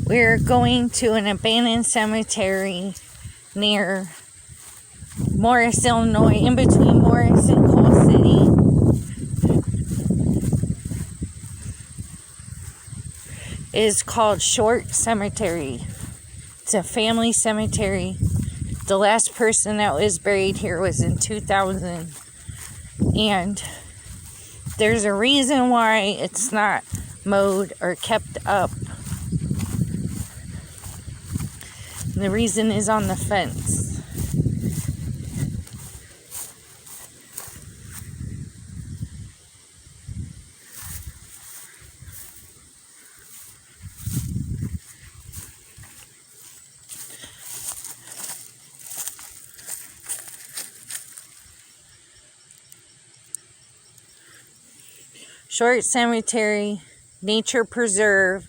We're going to an abandoned cemetery near Morris, Illinois, in between Morris and Coal City. It is called Short Cemetery. It's a family cemetery. The last person that was buried here was in 2000. And there's a reason why it's not mowed or kept up. The reason is on the fence. Short Cemetery Nature Preserve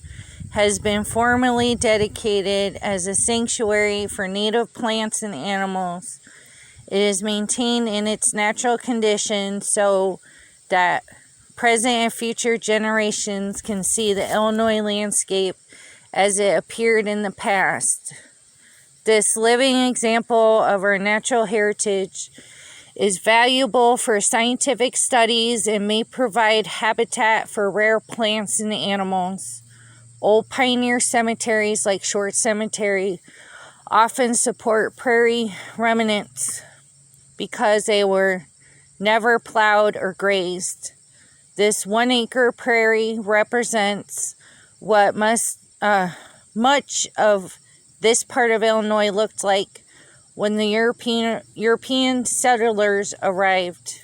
has been formally dedicated as a sanctuary for native plants and animals. It is maintained in its natural condition so that present and future generations can see the Illinois landscape as it appeared in the past. This living example of our natural heritage is valuable for scientific studies and may provide habitat for rare plants and animals. Old pioneer cemeteries like Short Cemetery often support prairie remnants because they were never plowed or grazed. This 1 acre prairie represents what much of this part of Illinois looked like when the European settlers arrived.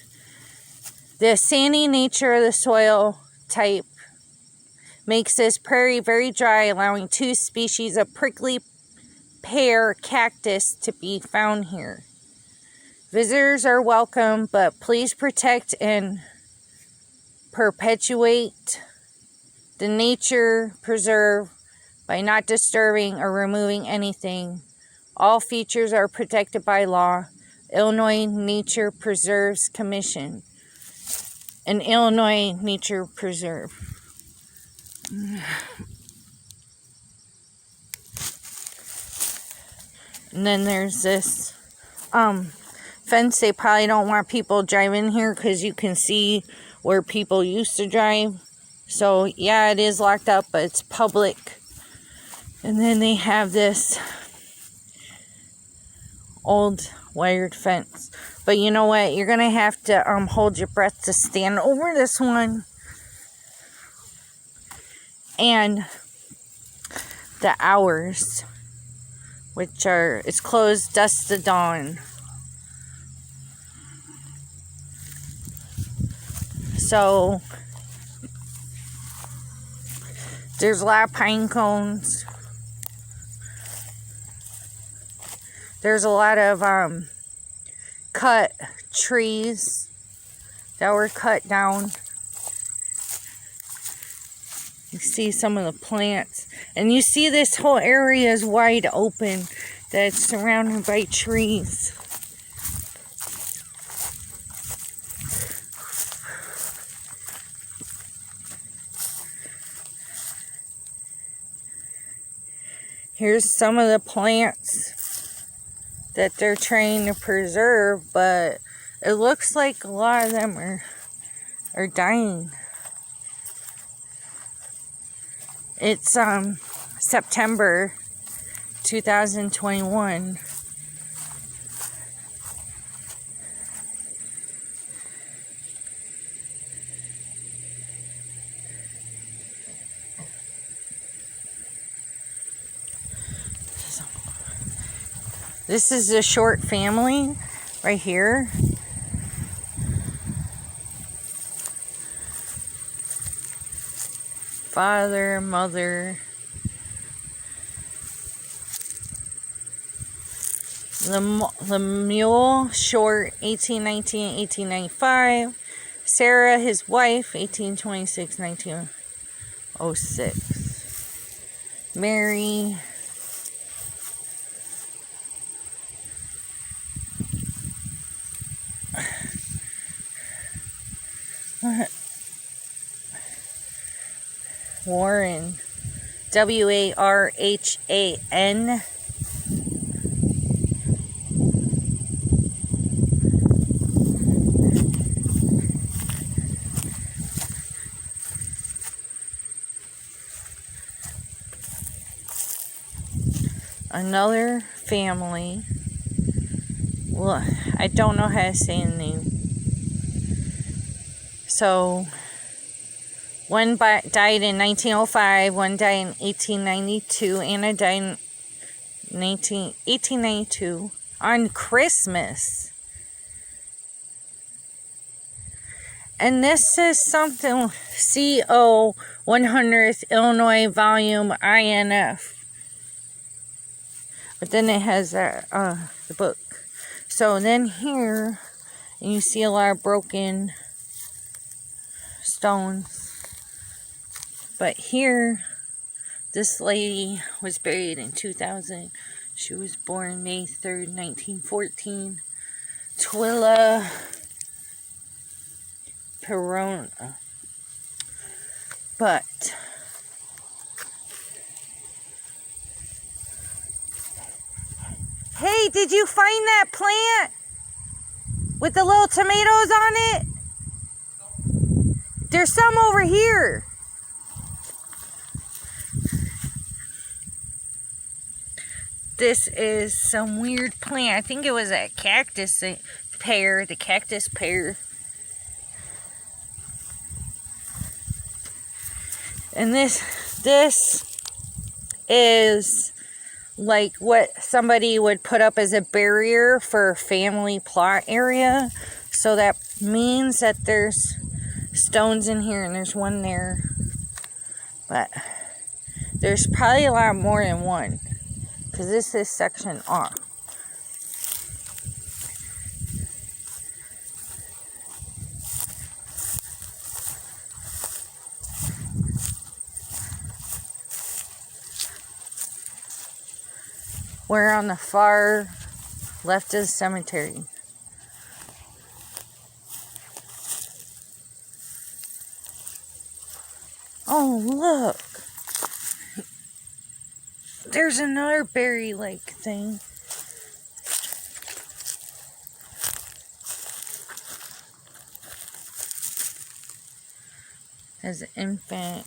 The sandy nature of the soil type makes this prairie very dry, allowing 2 species of prickly pear cactus to be found here. Visitors are welcome, but please protect and perpetuate the nature preserve by not disturbing or removing anything. All features are protected by law. Illinois Nature Preserves Commission. An Illinois Nature Preserve. And then there's this fence. They probably don't want people driving here because you can see where people used to drive. So yeah, it is locked up, but it's public. And then they have this old wired fence. But you know what? You're gonna have to hold your breath to stand over this one. And the hours, which are, it's closed dusk to dawn. So there's a lot of pine cones. There's a lot of cut trees that were cut down. You see some of the plants. And you see this whole area is wide open, that's surrounded by trees. Here's some of the plants that they're trying to preserve, but it looks like a lot of them are dying. It's September 2021. This is a Short family right here. Father, mother. Lemuel Short, 1819, 1895. Sarah, his wife, 1826, 1906. Mary. Warren. Warhan. Another family. Well, I don't know how to say the name. So, one died in 1905, one died in 1892, Anna died in 1892 on Christmas. And this is something, CO 100th Illinois Volume INF. But then it has the book. So then here, you see a lot of broken stones. But here, this lady was buried in 2000. She was born May 3rd, 1914. Twila Perona. But hey, did you find that plant with the little tomatoes on it? There's some over here. This is some weird plant. I think it was a cactus pear, the cactus pear. And this is like what somebody would put up as a barrier for a family plot area. So that means that there's stones in here and there's one there. But there's probably a lot more than one, because this is section R. We're on the far left of the cemetery. Oh, look. There's another berry-like thing. As an infant.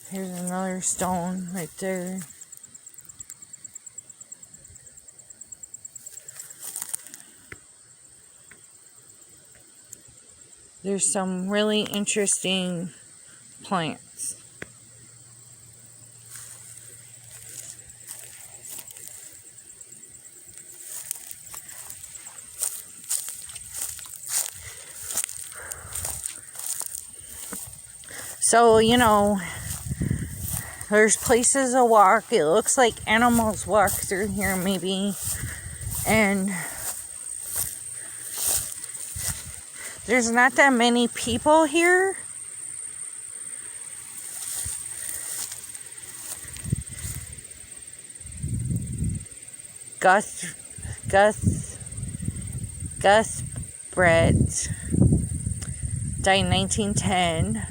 Here's another stone right there. There's some really interesting plants. So, you know, there's places to walk. It looks like animals walk through here maybe. And there's not that many people here. Gus Brett died in 1910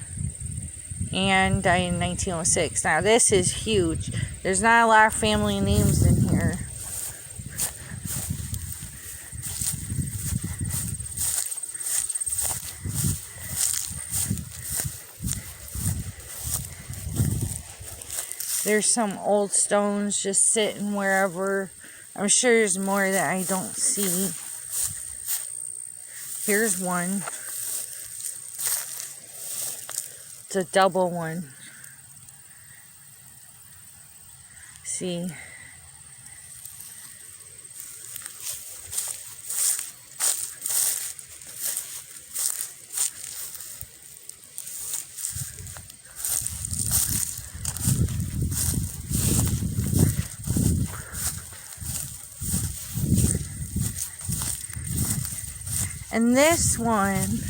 and died in 1906. Now this is huge. There's not a lot of family names in here. There's some old stones just sitting wherever. I'm sure there's more that I don't see. Here's one. It's a double one. See. And this one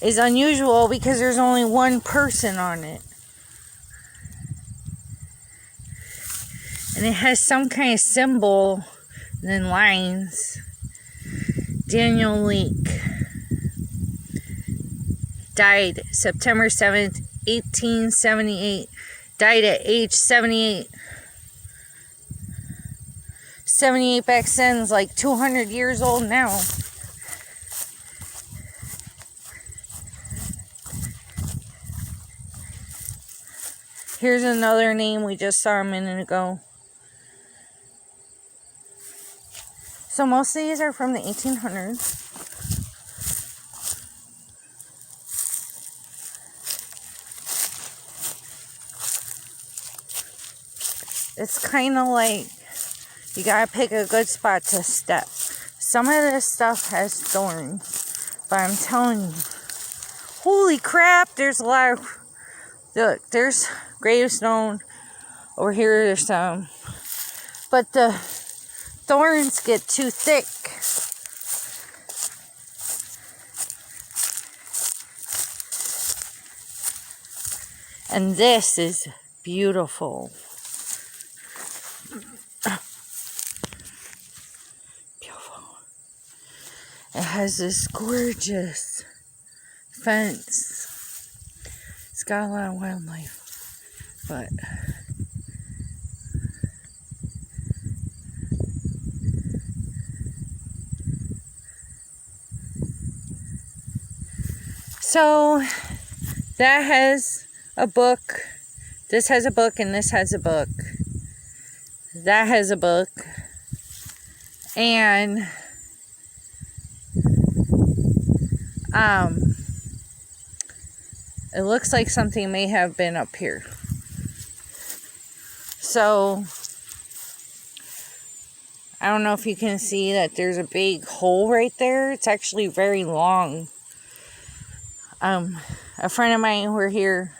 is unusual because there's only one person on it. And it has some kind of symbol and then lines. Daniel Leake died September 7th, 1878. Died at age 78. 78 back then is like 200 years old now. Here's another name we just saw a minute ago. So most of these are from the 1800s. It's kind of like you gotta pick a good spot to step. Some of this stuff has thorns, but I'm telling you, holy crap, there's a lot of, look, there's gravestone. Over here, there's some. But the thorns get too thick. And this is beautiful. It has this gorgeous fence. It's got a lot of wildlife, but so that has a book. This has a book, and this has a book. That has a book, and it looks like something may have been up here. So, I don't know if you can see that there's a big hole right there. It's actually very long. A friend of mine were here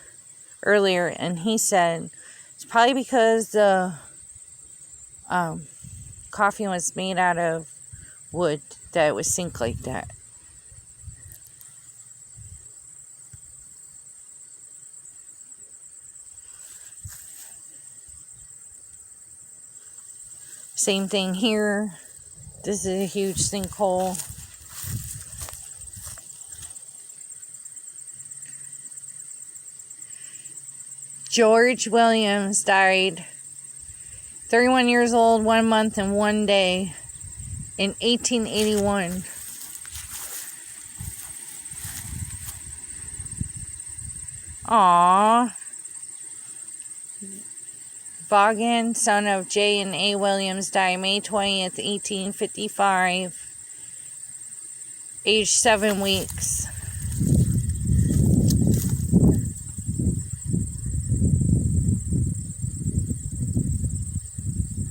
earlier, and he said it's probably because the coffin was made out of wood that it would sink like that. Same thing here. This is a huge sinkhole. George Williams died 31 years old, 1 month and 1 day in 1881. Aww. Vaughan, son of J. and A. Williams, died May 20th, 1855, age 7 weeks.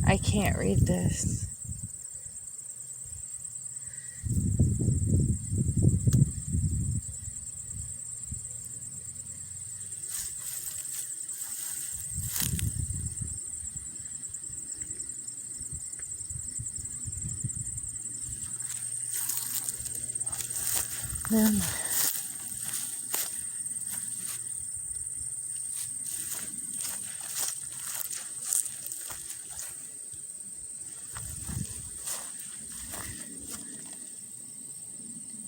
I can't read this.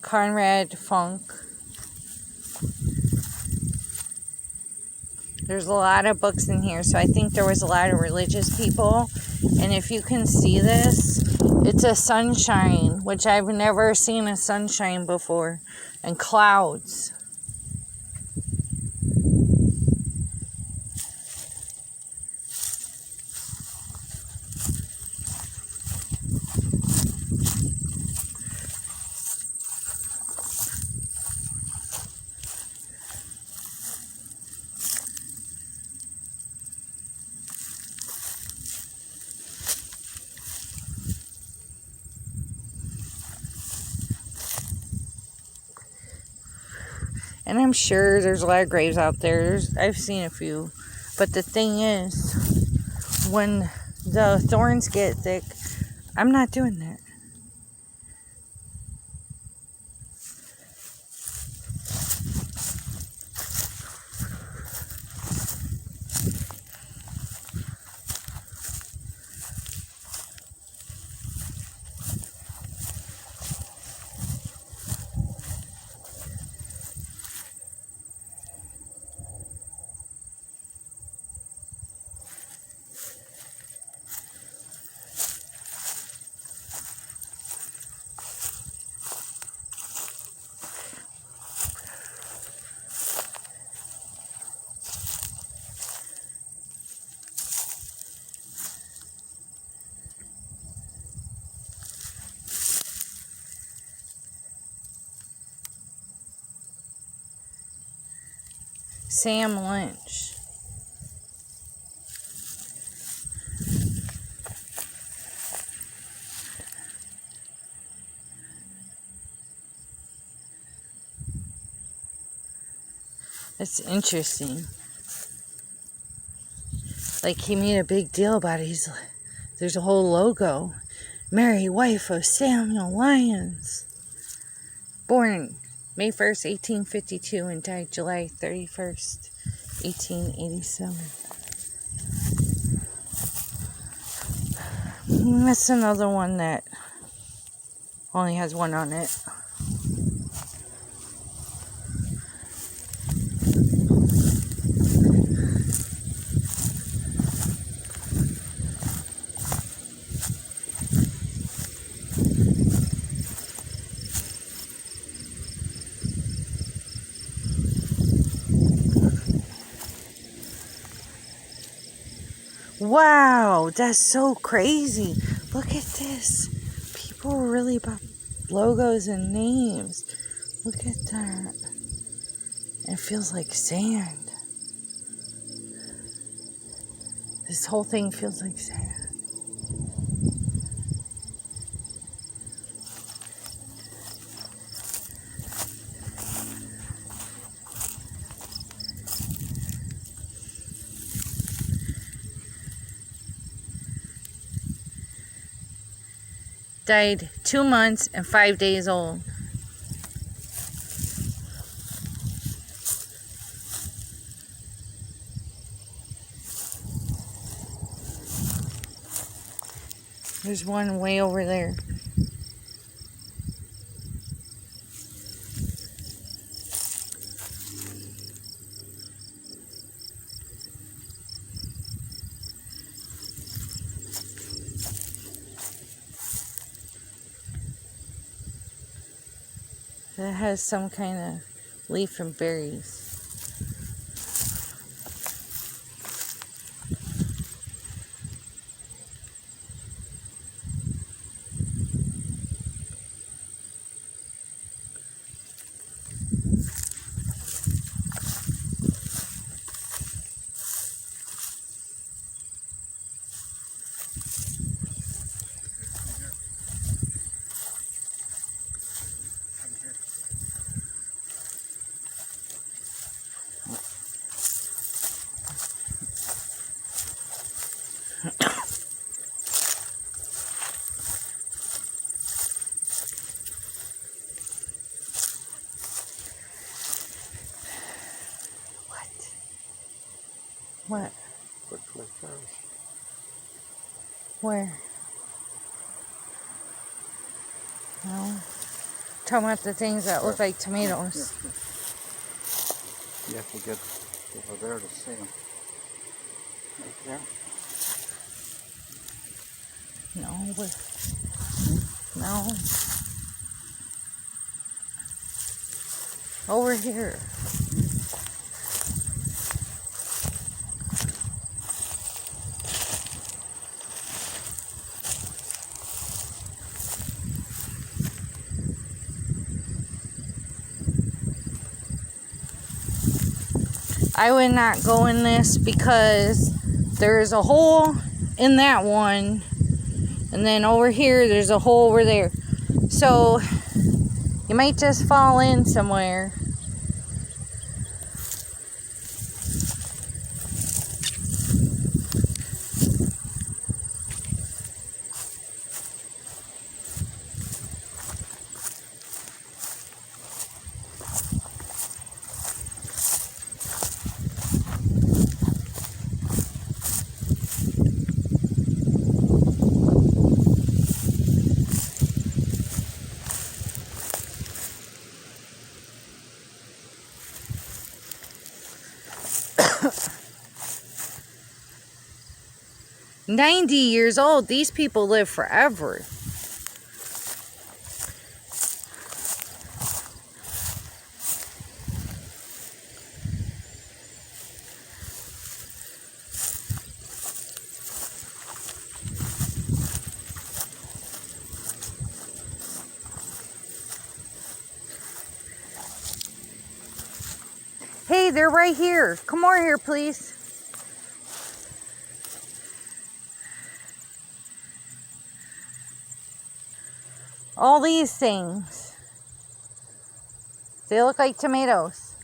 Conrad Funk. There's a lot of books in here, so I think there was a lot of religious people. And if you can see this, it's a sunshine, which I've never seen a sunshine before, and clouds. And I'm sure there's a lot of graves out there. I've seen a few. But the thing is, when the thorns get thick, I'm not doing that. Sam Lynch. It's interesting. Like, he made a big deal about it. He's like, there's a whole logo. Mary, wife of Samuel Lyons. Born May 1st, 1852 and died July 31st, 1887. And that's another one that only has one on it. Wow, that's so crazy. Look at this. People really bought logos and names. Look at that. It feels like sand. This whole thing feels like sand. Died 2 months and 5 days old. There's one way over there. That has some kind of leaf and berries. What? Looks like those. Where? No. Talking about the things that look like tomatoes. You have to get over there to see them. Right there. No. No. Over here. I would not go in this because there's a hole in that one, and then over here there's a hole over there, so you might just fall in somewhere. "90 years old. These people live forever." Hey, they're right here. Come over here, please. All these things. They look like tomatoes.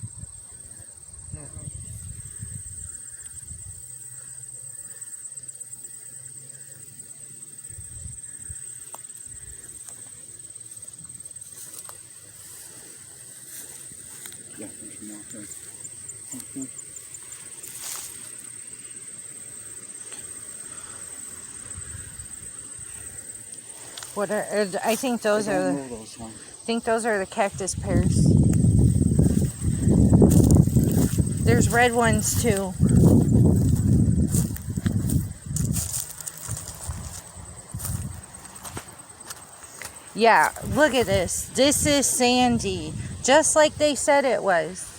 Yeah, there's more there. What are? I think those I are. don't know those ones. I think those are the cactus pears. There's red ones too. Yeah, look at this. This is sandy, just like they said it was.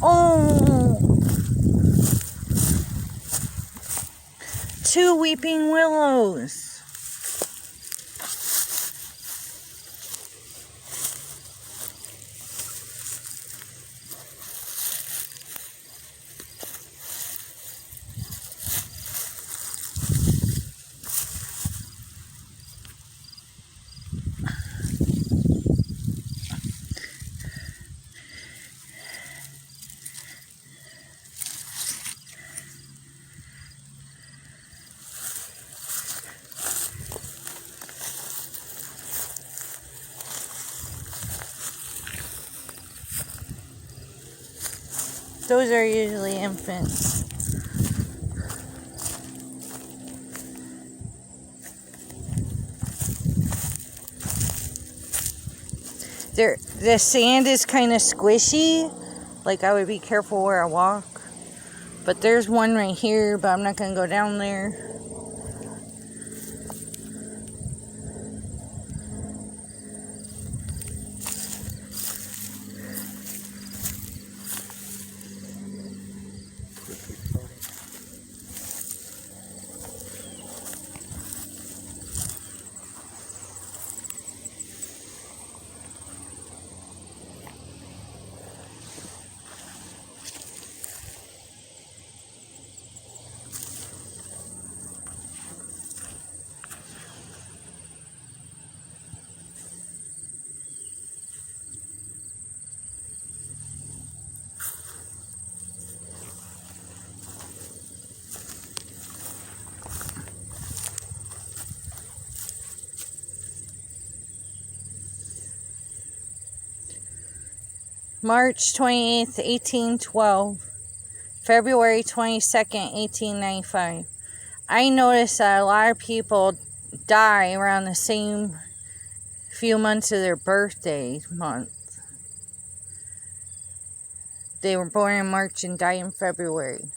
Oh, 2 weeping willows. Those are usually infants. The sand is kind of squishy. Like, I would be careful where I walk. But there's one right here, but I'm not going to go down there. March 28th, 1812. February 22nd, 1895. I noticed that a lot of people die around the same few months of their birthday month. They were born in March and died in February.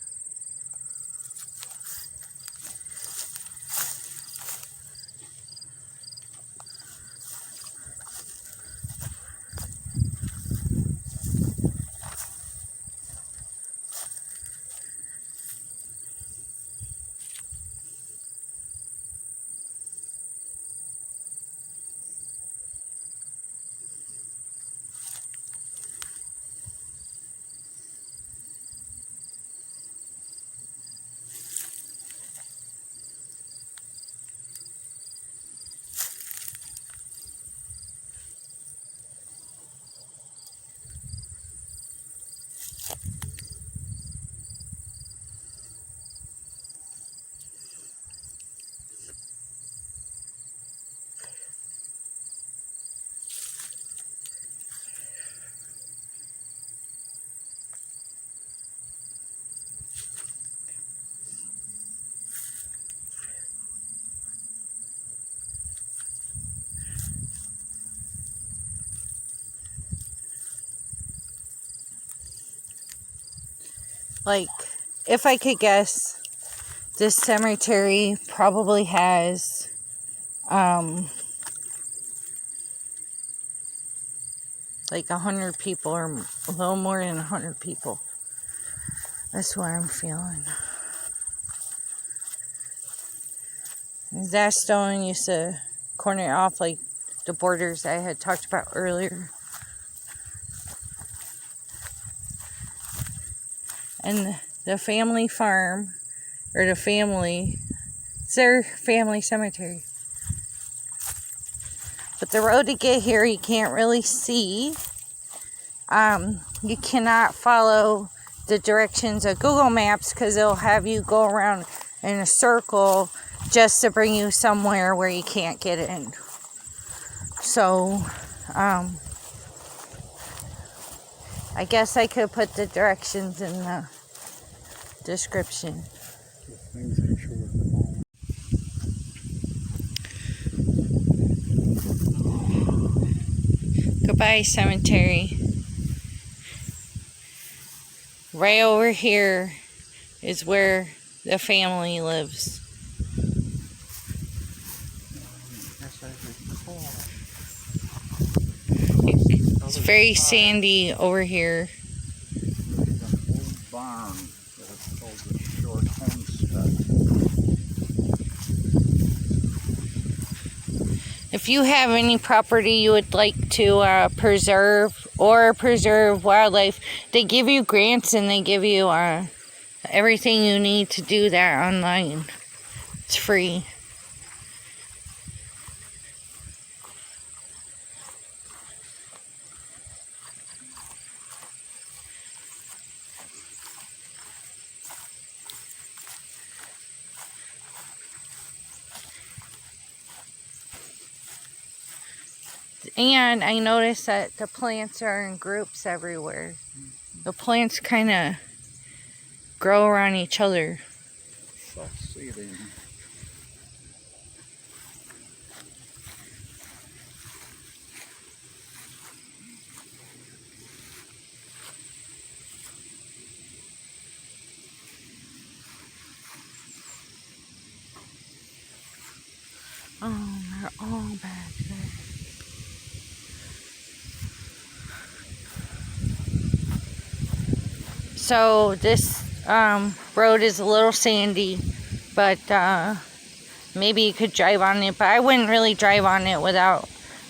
Like, if I could guess, this cemetery probably has like 100 people, or a little more than 100 people. That's what I'm feeling. That stone used to corner off like the borders I had talked about earlier. And the family farm, or the family, it's their family cemetery. But the road to get here, you can't really see. You cannot follow the directions of Google Maps because it'll have you go around in a circle just to bring you somewhere where you can't get in. So, I guess I could put the directions in the description. Things ain't sure at the moment. Goodbye, cemetery. Right over here is where the family lives. Yes, I recall. It's very sandy over here. There's an old barn that is called the Short Homestead. If you have any property you would like to preserve or preserve wildlife, they give you grants and they give you everything you need to do that online. It's free. And I noticed that the plants are in groups everywhere. The plants kind of grow around each other. Self-seeding. Oh, they're all back there. So this road is a little sandy, but maybe you could drive on it. But I wouldn't really drive on it without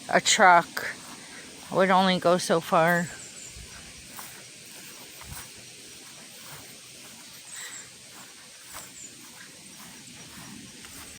a truck. I would only go so far.